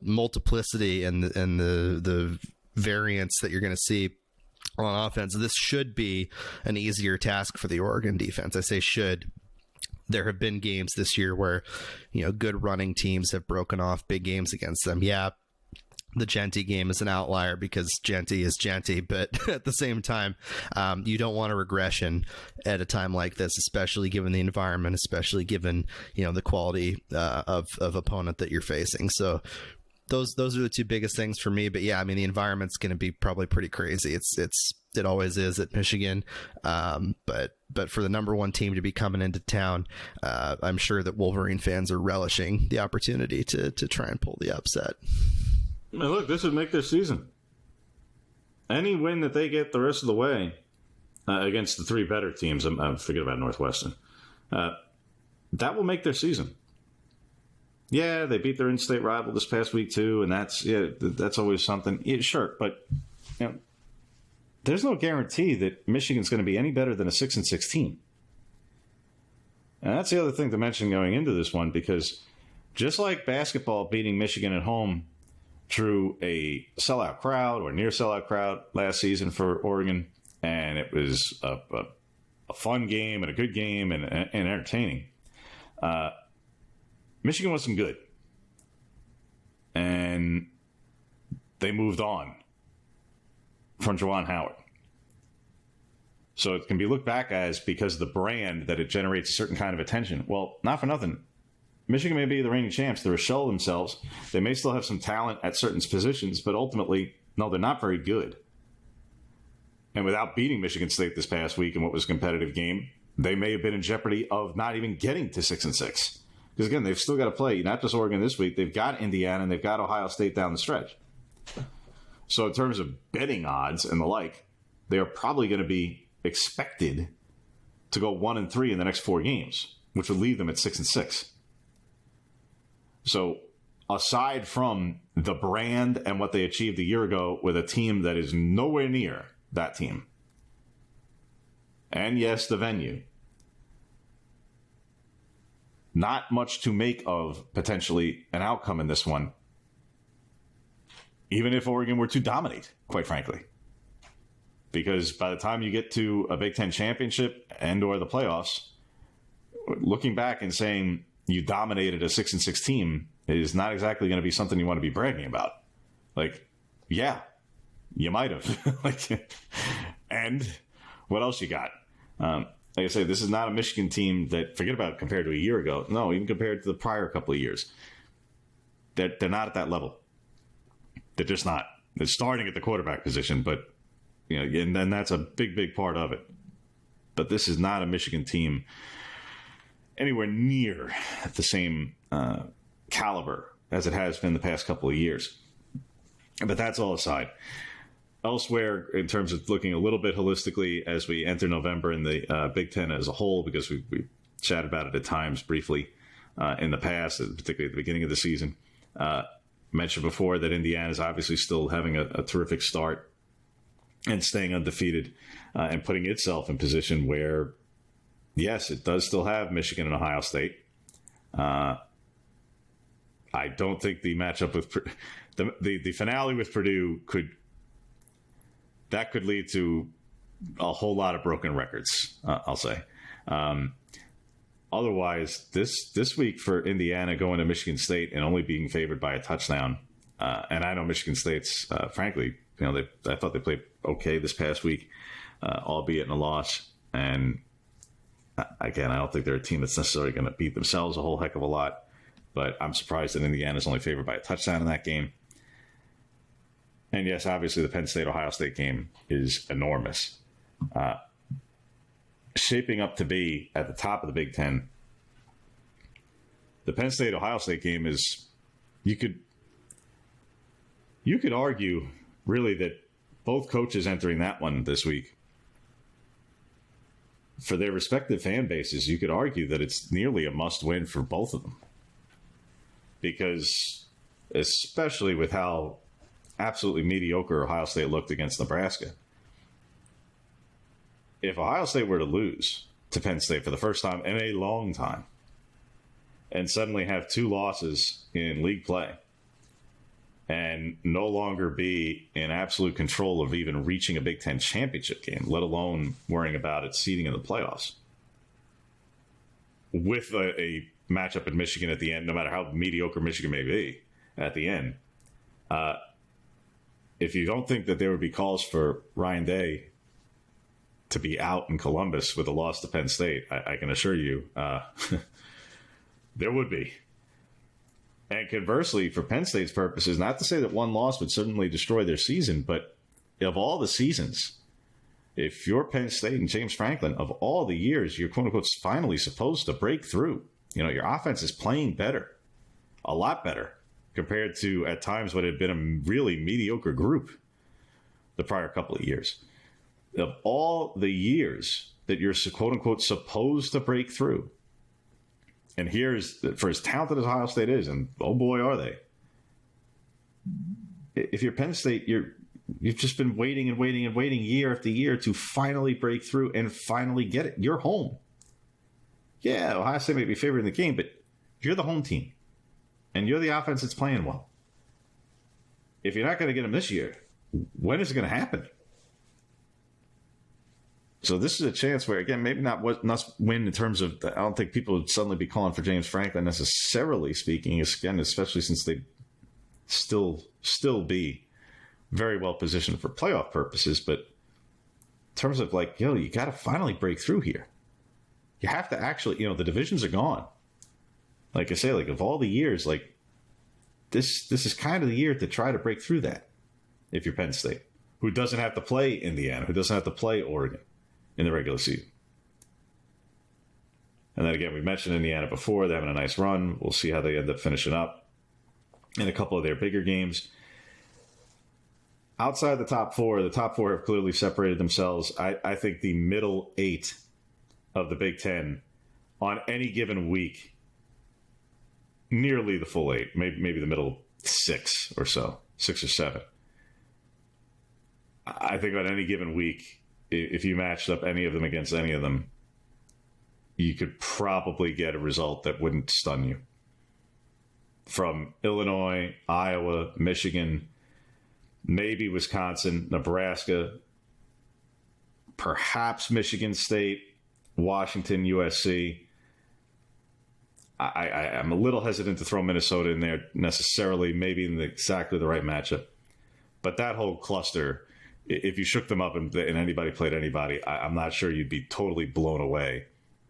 multiplicity and the variance that you're going to see on offense, this should be an easier task for the Oregon defense. I say should. There have been games this year where, good running teams have broken off big games against them. Yeah, the Genty game is an outlier because Genty is Genty, but at the same time, you don't want a regression at a time like this, especially given the environment, especially given, the quality of opponent that you're facing. So those are the 2 biggest things for me. But yeah, I mean, the environment's going to be probably pretty crazy. It always is at Michigan. But for the number 1 team to be coming into town, I'm sure that Wolverine fans are relishing the opportunity to try and pull the upset. Now look, this would make their season. Any win that they get the rest of the way against the 3 better teams, I'm forget about Northwestern, that will make their season. Yeah, they beat their in-state rival this past week too, and that's always something. Yeah, sure, but there's no guarantee that Michigan's going to be any better than a 6-6 team. And that's the other thing to mention going into this one, because just like basketball beating Michigan at home drew a sellout crowd or near sellout crowd last season for Oregon, and it was a fun game and a good game and entertaining, Michigan wasn't good. And they moved on from Juwan Howard. So it can be looked back as because of the brand that it generates a certain kind of attention. Well, not for nothing. Michigan may be the reigning champs. They're a shell of themselves. They may still have some talent at certain positions, but ultimately, no, they're not very good. And without beating Michigan State this past week in what was a competitive game, they may have been in jeopardy of not even getting to 6-6. Because again, they've still got to play not just Oregon this week. They've got Indiana and they've got Ohio State down the stretch. So in terms of betting odds and the like, they are probably going to be expected to go 1-3 in the next 4 games, which would leave them at 6-6. So aside from the brand and what they achieved a year ago with a team that is nowhere near that team, and yes, the venue, not much to make of potentially an outcome in this one, even if Oregon were to dominate, quite frankly. Because by the time you get to a Big Ten championship and or the playoffs, looking back and saying you dominated a 6-6 team is not exactly going to be something you want to be bragging about. Like, yeah, you might have. And what else you got? Like I say, this is not a Michigan team that, forget about it compared to a year ago. No, even compared to the prior couple of years. They're not at that level. They're just not. They're starting at the quarterback position, but, you know, and then that's a big, big part of it. But this is not a Michigan team anywhere near the same caliber as it has been the past couple of years. But that's all aside. Elsewhere, in terms of looking a little bit holistically as we enter November in the Big Ten as a whole, because we chatted about it at times briefly in the past, particularly at the beginning of the season. Mentioned before that Indiana is obviously still having a terrific start and staying undefeated and putting itself in position where, yes, it does still have Michigan and Ohio State. I don't think the matchup with the finale with Purdue could lead to a whole lot of broken records, I'll say. Otherwise, this week for Indiana going to Michigan State and only being favored by a touchdown, and I know Michigan State's, frankly, you know, I thought they played okay this past week, albeit in a loss. And again, I don't think they're a team that's necessarily going to beat themselves a whole heck of a lot. But I'm surprised that Indiana's only favored by a touchdown in that game. And yes, obviously the Penn State-Ohio State game is enormous. Shaping up to be at the top of the Big Ten. The Penn State-Ohio State game is, you could argue really that both coaches entering that one this week, for their respective fan bases, you could argue that it's nearly a must-win for both of them. Because especially with how absolutely mediocre Ohio State looked against Nebraska, if Ohio State were to lose to Penn State for the first time in a long time and suddenly have 2 losses in league play and no longer be in absolute control of even reaching a Big Ten championship game, let alone worrying about its seeding in the playoffs, with a matchup in Michigan at the end, no matter how mediocre Michigan may be at the end, if you don't think that there would be calls for Ryan Day to be out in Columbus with a loss to Penn State, I can assure you there would be. And conversely, for Penn State's purposes, not to say that one loss would certainly destroy their season, but of all the seasons, if you're Penn State and James Franklin, of all the years you're quote-unquote finally supposed to break through, you know, your offense is playing better, a lot better, compared to at times what had been a really mediocre group the prior couple of years. Of all the years that you're quote-unquote supposed to break through, and here's, for as talented as Ohio State is, and oh boy are they, if you're Penn State, you've just been waiting and waiting and waiting year after year to finally break through and finally get it. You're home. Yeah, Ohio State may be favoring the game, but you're the home team. And you're the offense that's playing well. If you're not going to get them this year, when is it going to happen? So this is a chance where, again, maybe not win in terms of, I don't think people would suddenly be calling for James Franklin necessarily speaking, again, especially since they still be very well positioned for playoff purposes. But in terms of like, you got to finally break through here. You have to actually, the divisions are gone. Like I say, like of all the years, like this is kind of the year to try to break through that if you're Penn State, who doesn't have to play Indiana, who doesn't have to play Oregon in the regular season. And then again, we mentioned Indiana before. They're having a nice run. We'll see how they end up finishing up in a couple of their bigger games. Outside the top four have clearly separated themselves. I think the middle 8 of the Big Ten on any given week, nearly the full 8, maybe the middle 6 or so, 6 or 7. I think on any given week, if you matched up any of them against any of them, you could probably get a result that wouldn't stun you. From Illinois, Iowa, Michigan, maybe Wisconsin, Nebraska, perhaps Michigan State, Washington, USC. I'm a little hesitant to throw Minnesota in there necessarily, maybe in exactly the right matchup. But that whole cluster, if you shook them up and anybody played anybody, I'm not sure you'd be totally blown away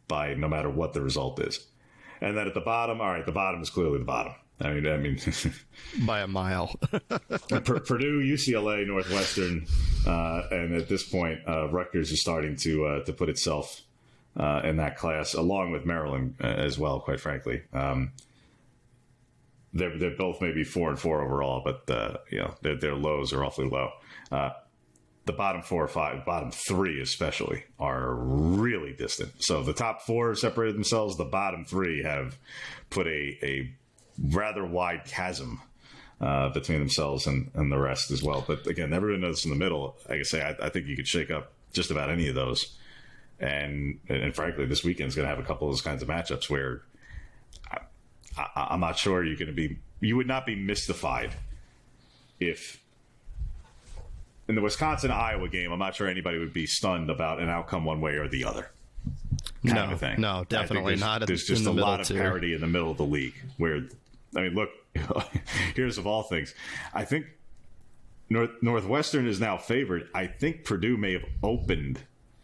by no matter what the result is. And then at the bottom, all right, the bottom is clearly the bottom. I mean, by a mile. Purdue, UCLA, Northwestern, and at this point, Rutgers is starting to put itself in that class, along with Maryland as well. Quite frankly, they're both maybe 4-4 overall, but their lows are awfully low. The bottom 4 or 5, bottom 3 especially, are really distant. So the top 4 have separated themselves. The bottom 3 have put a rather wide chasm between themselves and the rest as well. But again, everyone knows in the middle. Like I say, I think you could shake up just about any of those. And frankly, this weekend's going to have a couple of those kinds of matchups where I'm not sure you would not be mystified if in the Wisconsin-Iowa game, I'm not sure anybody would be stunned about an outcome one way or the other. Kind of a thing. No, definitely not. There's just a lot of parity in the middle of the league where, I mean, look, here's of all things. I think Northwestern is now favored. I think Purdue may have opened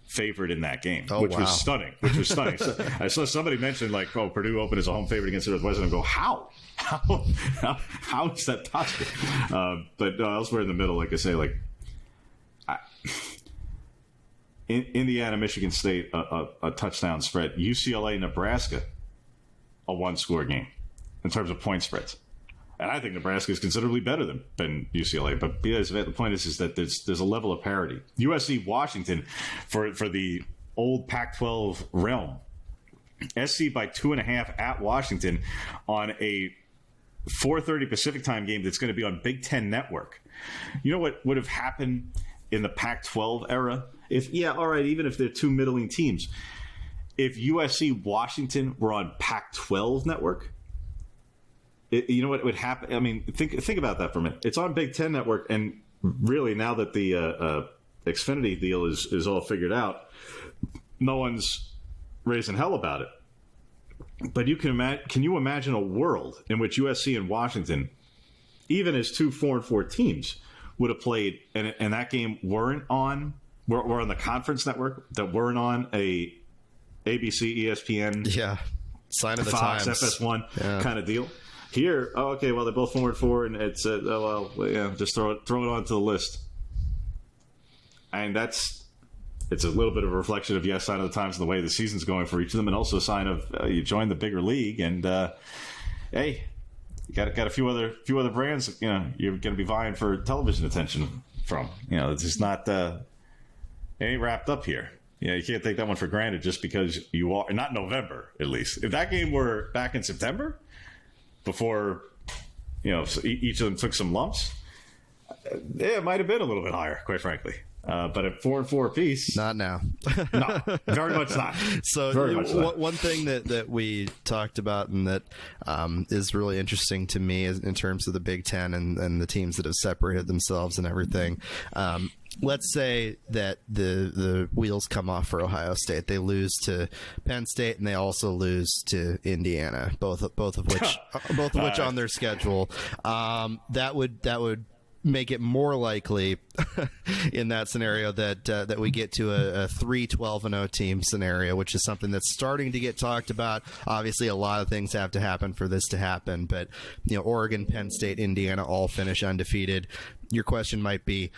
favored in that game, which was stunning. So, I saw somebody mention Purdue opened as a home favorite against Northwestern and go, how is that possible? But elsewhere in the middle, like I say, Indiana, Michigan State, a touchdown spread. UCLA, Nebraska, a one-score game in terms of point spreads. And I think Nebraska is considerably better than UCLA. But the point is that there's a level of parity. USC, Washington, for the old Pac-12 realm. SC by 2.5 at Washington on a 4:30 Pacific time game that's going to be on Big Ten Network. You know what would have happened in the Pac-12 era? Even if they're two middling teams. If USC Washington were on Pac-12 Network, you know what would happen? I mean, think about that for a minute. It's on Big Ten Network, and really now that the Xfinity deal is all figured out, no one's raising hell about it. But can you imagine a world in which USC and Washington, even as two 4-4 teams, would have played, and that game we're on the conference network, that weren't on a ABC, ESPN, sign of the Fox, times, FS1 kind of deal. Here, they're both 4-4, and it's just throw it onto the list. And it's a little bit of a reflection of sign of the times and the way the season's going for each of them, and also a sign of you joined the bigger league, and hey, you got a few other brands you're going to be vying for television attention from. It's just not it ain't wrapped up here. You can't take that one for granted just because you are not November, at least. If that game were back in September, before each of them took some lumps, it might have been a little bit higher, quite frankly. But at 4-4 apiece, not now. No, very much not. So one thing that we talked about and that is really interesting to me is in terms of the Big Ten and the teams that have separated themselves and everything. Let's say that the wheels come off for Ohio State. They lose to Penn State and they also lose to Indiana, both of which on their schedule. That would make it more likely in that scenario that we get to a 3-12-0 team scenario, which is something that's starting to get talked about. Obviously, a lot of things have to happen for this to happen, but Oregon, Penn State, Indiana all finish undefeated. Your question might be,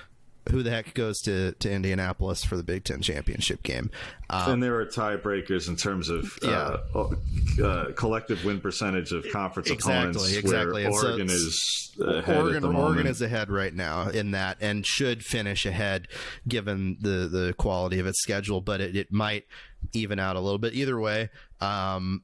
who the heck goes to Indianapolis for the Big Ten championship game? And there are tiebreakers in terms of collective win percentage of conference opponents. Exactly. Where Oregon is ahead at the moment. Oregon is ahead right now in that, and should finish ahead given the quality of its schedule. But it might even out a little bit. Either way,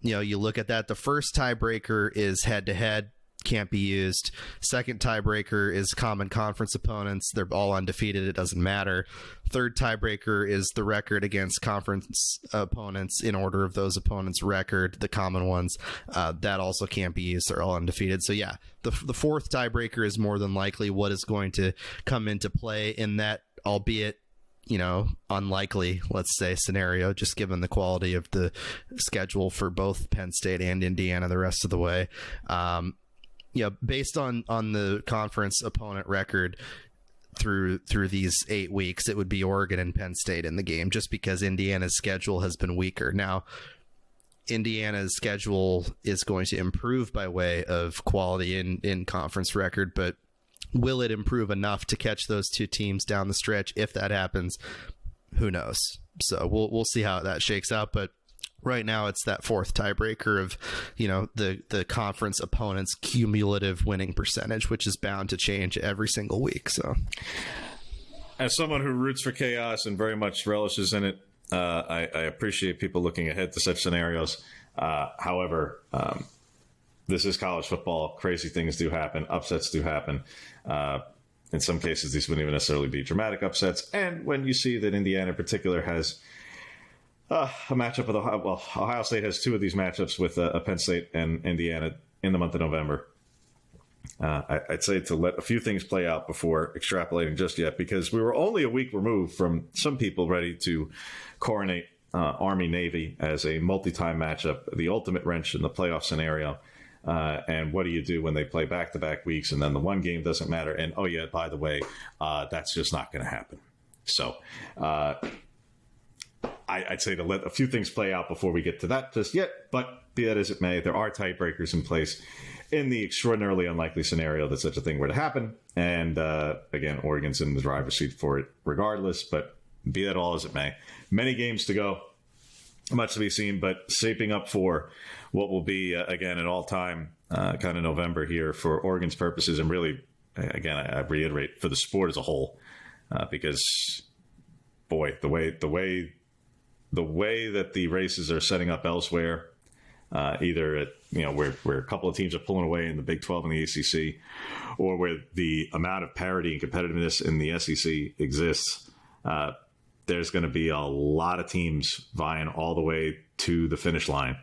you look at that. The first tiebreaker is head-to-head. Can't be used. Second tiebreaker is common conference opponents. They're all undefeated. It doesn't matter. Third tiebreaker is the record against conference opponents in order of those opponents' record, the common ones. That also can't be used. They're all undefeated. So yeah, the fourth tiebreaker is more than likely what is going to come into play in that, albeit unlikely, let's say, scenario, just given the quality of the schedule for both Penn State and Indiana the rest of the way. Based on the conference opponent record through these 8 weeks, it would be Oregon and Penn State in the game, just because Indiana's schedule has been weaker. Now, Indiana's schedule is going to improve by way of quality in conference record, but will it improve enough to catch those two teams down the stretch? If that happens, who knows? So we'll see how that shakes out, but right now it's that fourth tiebreaker of the conference opponent's cumulative winning percentage, which is bound to change every single week. So as someone who roots for chaos and very much relishes in it, I appreciate people looking ahead to such scenarios. However, this is college football. Crazy things do happen. Upsets do happen. In some cases, these wouldn't even necessarily be dramatic upsets. And when you see that Indiana in particular has a matchup with Ohio State has two of these matchups with Penn State and Indiana in the month of November. I'd say to let a few things play out before extrapolating just yet, because we were only a week removed from some people ready to coronate Army-Navy as a multi-time matchup, the ultimate wrench in the playoff scenario. And what do you do when they play back-to-back weeks and then the one game doesn't matter? And, oh, yeah, by the way, that's just not going to happen. So I'd say to let a few things play out before we get to that just yet. But be that as it may, there are tiebreakers in place in the extraordinarily unlikely scenario that such a thing were to happen. And again, Oregon's in the driver's seat for it regardless. But be that all as it may, many games to go, much to be seen, but shaping up for what will be, again, an all-time kind of November here for Oregon's purposes. And really, again, I reiterate, for the sport as a whole, because, boy, the way that the races are setting up elsewhere, either at where a couple of teams are pulling away in the Big 12 and the ACC, or where the amount of parity and competitiveness in the SEC exists, there's going to be a lot of teams vying all the way to the finish line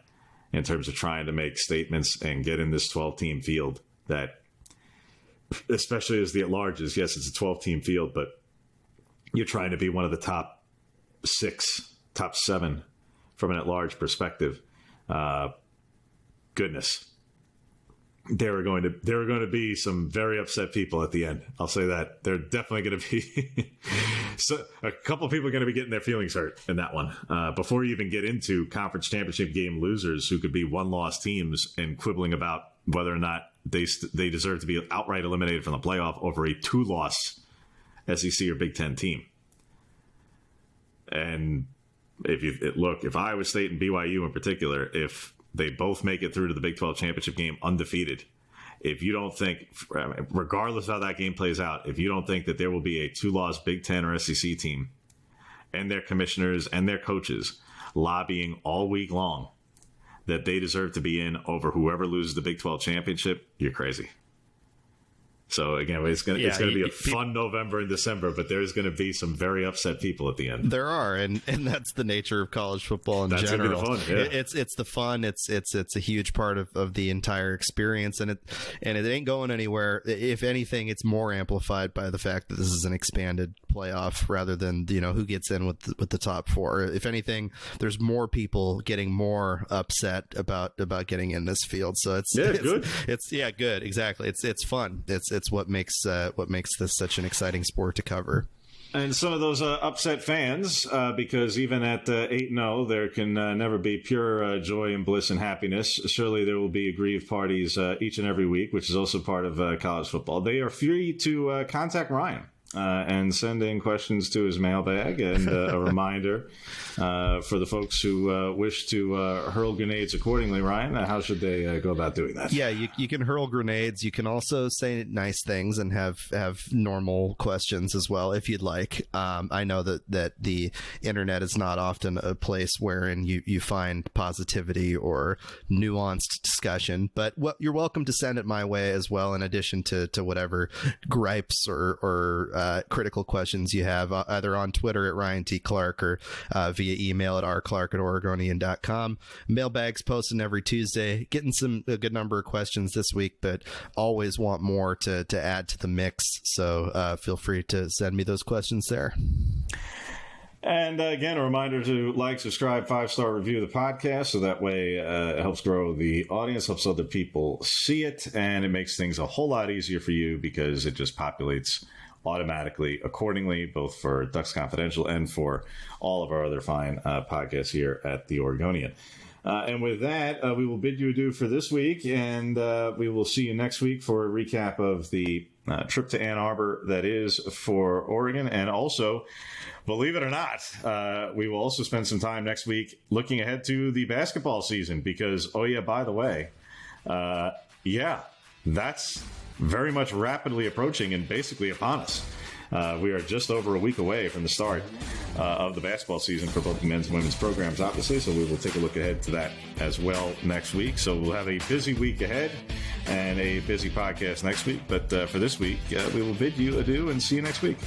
in terms of trying to make statements and get in this 12-team field that, especially as the at-larges, yes, it's a 12-team field, but you're trying to be one of the top 6, top 7 from an at-large perspective. Goodness, there are going to be some very upset people at the end. I'll say that. There are definitely going to be so a couple of people are going to be getting their feelings hurt in that one. Before you even get into conference championship game losers who could be one-loss teams and quibbling about whether or not they deserve to be outright eliminated from the playoff over a 2-loss SEC or Big Ten team. And if Iowa State and BYU in particular, if they both make it through to the Big 12 championship game undefeated, if you don't think, regardless of how that game plays out, if you don't think that there will be a 2-loss Big Ten or SEC team and their commissioners and their coaches lobbying all week long that they deserve to be in over whoever loses the Big 12 championship, you're crazy. So, again, it's going to be a fun November and December, but there's going to be some very upset people at the end. There are, and that's the nature of college football in general. That's going to be the fun, yeah. It's the fun. It's a huge part of the entire experience, and it ain't going anywhere. If anything, it's more amplified by the fact that this is an expanded playoff rather than who gets in with the top 4. If anything, there's more people getting more upset about getting in this field. So good. Good, exactly. It's fun. It's what makes this such an exciting sport to cover. And some of those upset fans, because even at 8-0, there can never be pure joy and bliss and happiness. Surely there will be aggrieved parties each and every week, which is also part of college football. They are free to contact Ryan and send in questions to his mailbag. And a reminder for the folks who wish to hurl grenades accordingly, Ryan, how should they go about doing that? Yeah, you can hurl grenades. You can also say nice things and have normal questions as well, if you'd like. I know that the internet is not often a place wherein you find positivity or nuanced discussion, but you're welcome to send it my way as well, in addition to whatever gripes or critical questions you have, either on Twitter at Ryan T. Clark or via email at rclark@oregonian.com. Mailbags posting every Tuesday. Getting a good number of questions this week, but always want more to add to the mix. So feel free to send me those questions there. And again, a reminder to like, subscribe, 5-star review the podcast, so that way it helps grow the audience, helps other people see it, and it makes things a whole lot easier for you because it just populates automatically accordingly, both for Ducks Confidential and for all of our other fine podcasts here at the Oregonian. And with that, we will bid you adieu for this week, and we will see you next week for a recap of the trip to Ann Arbor that is for Oregon. And also, believe it or not, we will also spend some time next week looking ahead to the basketball season because, oh yeah, by the way, that's very much rapidly approaching and basically upon us. We are just over a week away from the start of the basketball season for both the men's and women's programs, obviously, so we will take a look ahead to that as well next week. So we'll have a busy week ahead and a busy podcast next week, but for this week, we will bid you adieu and see you next week.